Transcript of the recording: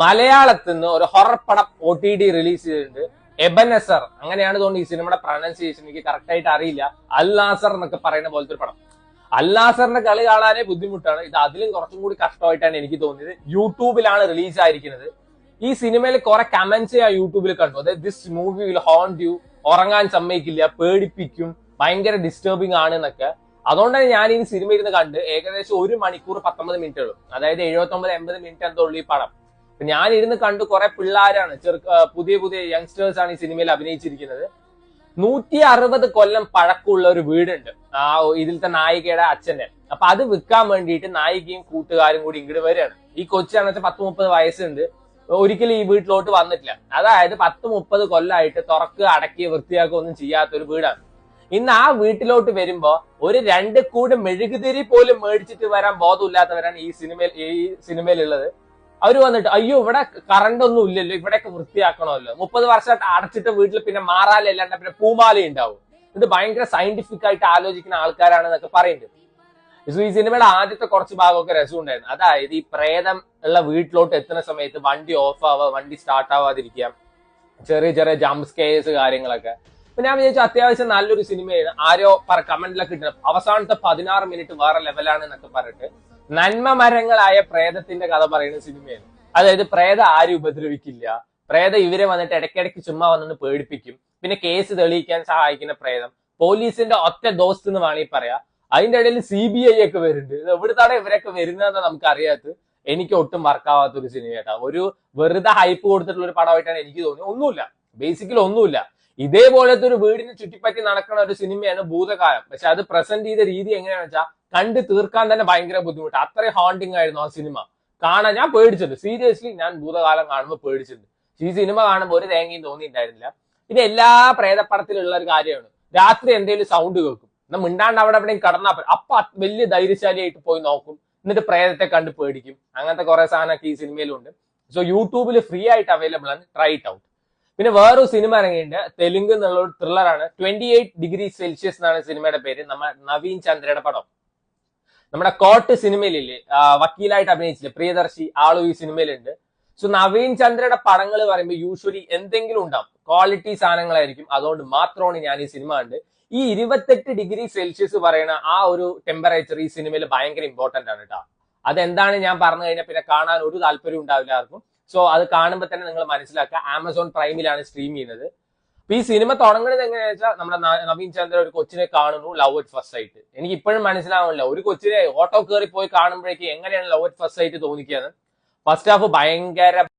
മലയാളത്തിൽ നിന്ന് ഒരു ഹൊറർ പടം OTT റിലീസ് ചെയ്തിട്ടുണ്ട്. എബനസർ അങ്ങനെയാണ് തോന്നുന്നു ഈ സിനിമയുടെ പ്രൊനൗൺസിയേഷൻ, എനിക്ക് കറക്റ്റ് ആയിട്ട് അറിയില്ല. അൽ നാസർ എന്നൊക്കെ പറയുന്ന പോലത്തെ ഒരു പടം. അൽ നാസറിന്റെ കളി കാണാനേ ബുദ്ധിമുട്ടാണ്. ഇത് അതിലും കുറച്ചും കൂടി കഷ്ടമായിട്ടാണ് എനിക്ക് തോന്നിയത്. യൂട്യൂബിലാണ് റിലീസ് ആയിരിക്കുന്നത്. ഈ സിനിമയിൽ കുറെ കമന്റ്സ് ഞാൻ യൂട്യൂബിൽ കണ്ടു. അതായത് this movie will haunt you, ഉറങ്ങാൻ സമ്മതിക്കില്ല, പേടിപ്പിക്കും, ഭയങ്കര ഡിസ്റ്റർബിംഗ് ആണ് എന്നൊക്കെ. അതുകൊണ്ടാണ് ഞാൻ ഈ സിനിമ ഇരുന്ന് കണ്ട് ഏകദേശം 1 മണിക്കൂർ 19 മിനിറ്റുകളും, അതായത് 79-80 മിനിറ്റ് എന്തോ ഉള്ളൂ ഈ പടം. ഞാൻ ഇരുന്ന് കണ്ടു. കുറെ പിള്ളേരാണ്, പുതിയ പുതിയ യങ്സ്റ്റേഴ്സ് ആണ് ഈ സിനിമയിൽ അഭിനയിച്ചിരിക്കുന്നത്. 160 കൊല്ലം പഴക്കമുള്ള ഒരു വീടുണ്ട് ആ ഇതിലത്തെ നായികയുടെ അച്ഛന്റെ. അപ്പൊ അത് വിൽക്കാൻ വേണ്ടിയിട്ട് നായികയും കൂട്ടുകാരും കൂടി ഇങ്ങോട്ട് വരികയാണ്. ഈ കൊച്ചാണെന്ന് 10-30 വയസ്സുണ്ട്. ഒരിക്കലും ഈ വീട്ടിലോട്ട് വന്നിട്ടില്ല. അതായത് 10-30 കൊല്ലമായിട്ട് തുറക്കുക, അടക്കി, വൃത്തിയാക്കുക ഒന്നും ചെയ്യാത്ത ഒരു വീടാണ്. ഇന്ന് ആ വീട്ടിലോട്ട് വരുമ്പോ ഒരു 2 കൂട് മെഴുകുതിരി പോലും മേടിച്ചിട്ട് വരാൻ ബോധമില്ലാത്തവരാണ് ഈ സിനിമയിലുള്ളത്. അവര് വന്നിട്ട് അയ്യോ ഇവിടെ കറണ്ട് ഒന്നും ഇല്ലല്ലോ, ഇവിടെയൊക്കെ വൃത്തിയാക്കണമല്ലോ, 30 വർഷമായിട്ട് അടച്ചിട്ട് വീട്ടിൽ പിന്നെ മാറാലല്ലാണ്ട് പിന്നെ പൂമാല ഉണ്ടാവും. ഇത് ഭയങ്കര സയന്റിഫിക് ആയിട്ട് ആലോചിക്കുന്ന ആൾക്കാരാണ് എന്നൊക്കെ പറയുന്നുണ്ട്. ഈ സിനിമയുടെ ആദ്യത്തെ കുറച്ച് ഭാഗമൊക്കെ രസമുണ്ടായിരുന്നു. അതായത് ഈ പ്രേതം ഉള്ള വീട്ടിലോട്ട് എത്തുന്ന സമയത്ത് വണ്ടി ഓഫ് ആവുക, വണ്ടി സ്റ്റാർട്ട് ആവാതിരിക്കുക, ചെറിയ ചെറിയ ജംപ് സ്കെയർസ് കാര്യങ്ങളൊക്കെ. അപ്പൊ ഞാൻ വിചാരിച്ചു അത്യാവശ്യം നല്ലൊരു സിനിമയാണ്. ആരോ കമന്റിലൊക്കെ ഇട്ടത് അവസാനത്തെ 16 മിനിറ്റ് വേറെ ലെവലാണ് എന്നൊക്കെ പറഞ്ഞിട്ട് നന്മ മരങ്ങളായ പ്രേതത്തിന്റെ കഥ പറയുന്ന സിനിമയാണ്. അതായത് പ്രേതം ആരും ഉപദ്രവിക്കില്ല, പ്രേതം ഇവരെ വന്നിട്ട് ഇടയ്ക്കിടയ്ക്ക് ചുമ്മാ വന്നിട്ട് പേടിപ്പിക്കും, പിന്നെ കേസ് തെളിയിക്കാൻ സഹായിക്കുന്ന പ്രേതം, പോലീസിന്റെ ഒറ്റ ദോസ്ത് എന്ന് വേണമെങ്കിൽ പറയാം. അതിന്റെ ഇടയിൽ CBI ഒക്കെ വരുന്നുണ്ട്. ഇത് എവിടുത്താണ് ഇവരൊക്കെ വരുന്നതെന്ന് നമുക്ക് അറിയാത്ത, എനിക്ക് ഒട്ടും വർക്കാവാത്ത ഒരു സിനിമ കേട്ടാ. ഒരു വെറുതെ ഹൈപ്പ് കൊടുത്തിട്ടുള്ള ഒരു പടമായിട്ടാണ് എനിക്ക് തോന്നിയത്. ഒന്നുമില്ല, ബേസിക്കലി ഒന്നുമില്ല. ഇതേപോലത്തെ ഒരു വീടിനെ ചുറ്റിപ്പറ്റി നടക്കുന്ന ഒരു സിനിമയാണ് ഭൂതകാലം. പക്ഷെ അത് പ്രസന്റ് ചെയ്ത രീതി എങ്ങനെയാണെന്ന് വെച്ചാൽ കണ്ട് തീർക്കാൻ തന്നെ ഭയങ്കര ബുദ്ധിമുട്ട്. അത്രയും ഹോണ്ടിങ് ആയിരുന്നു ആ സിനിമ കാണാൻ. ഞാൻ പേടിച്ചിട്ടുണ്ട്, സീരിയസ്ലി ഞാൻ ഭൂതകാലം കാണുമ്പോൾ പേടിച്ചിട്ടുണ്ട്. ഈ സിനിമ കാണുമ്പോൾ ഒരു തേങ്ങയും തോന്നിയിട്ടുണ്ടായിരുന്നില്ല. പിന്നെ എല്ലാ പ്രേതപ്പടത്തിലുള്ള ഒരു കാര്യമാണ്, രാത്രി എന്തെങ്കിലും സൗണ്ട് കേൾക്കും, എന്നാൽ മിണ്ടാണ്ട് അവിടെ എവിടെയും കടന്നാൽ പറ്റും, അപ്പൊ വലിയ ധൈര്യശാലിയായിട്ട് പോയി നോക്കും, എന്നിട്ട് പ്രേതത്തെ കണ്ട് പേടിക്കും. അങ്ങനത്തെ കുറെ സാധനമൊക്കെ ഈ സിനിമയിലുണ്ട്. സോ യൂട്യൂബിൽ ഫ്രീ ആയിട്ട് അവൈലബിൾ ആണ്, ട്രൈ ഇറ്റ് ഔട്ട്. പിന്നെ വേറൊരു സിനിമ ഇറങ്ങിയിട്ടുണ്ട്, തെലുങ്ക് എന്നുള്ള ഒരു ത്രില്ലറാണ്. 28 ഡിഗ്രി സെൽഷ്യസ് എന്നാണ് സിനിമയുടെ പേര്. നമ്മുടെ നവീൻ ചന്ദ്രയുടെ പടം. നമ്മുടെ കോട്ട് സിനിമയിലില്ലേ വക്കീലായിട്ട് അഭിനയിച്ചില്ലേ പ്രിയദർശി, ആളും ഈ സിനിമയിലുണ്ട്. സോ നവീൻ ചന്ദ്രയുടെ പടങ്ങൾ പറയുമ്പോൾ യൂഷ്വലി എന്തെങ്കിലും ഉണ്ടാവും, ക്വാളിറ്റി സാധനങ്ങളായിരിക്കും. അതുകൊണ്ട് മാത്രമാണ് ഞാൻ ഈ സിനിമ കണ്ട്. ഈ 28 ഡിഗ്രി സെൽഷ്യസ് പറയുന്ന ആ ഒരു ടെമ്പറേച്ചർ ഈ സിനിമയിൽ ഭയങ്കര ഇമ്പോർട്ടന്റ് ആണ് കേട്ടോ. അതെന്താണ് ഞാൻ പറഞ്ഞു കഴിഞ്ഞാൽ പിന്നെ കാണാൻ ഒരു താല്പര്യം ഉണ്ടാവില്ല ആർക്കും. സോ അത് കാണുമ്പോൾ തന്നെ നിങ്ങൾ മനസ്സിലാക്കുക, ആമസോൺ പ്രൈമിലാണ് സ്ട്രീം ചെയ്യുന്നത്. അപ്പൊ ഈ സിനിമ തുടങ്ങുന്നത് എങ്ങനെയാണെന്ന് വെച്ചാൽ നമ്മുടെ നവീൻ ചന്ദ്ര ഒരു കൊച്ചിനെ കാണുന്നു, ലവ് അറ്റ് ഫസ്റ്റ് സൈറ്റ്. എനിക്ക് ഇപ്പോഴും മനസ്സിലാവുന്നില്ല, ഒരു കൊച്ചിനെ ഓട്ടോ കയറി പോയി കാണുമ്പോഴേക്ക് എങ്ങനെയാണ് ലവ് അറ്റ് ഫസ്റ്റ് സൈറ്റ് തോന്നിക്കുകയെന്ന്. ഫസ്റ്റ് ഹാഫ് ഭയങ്കര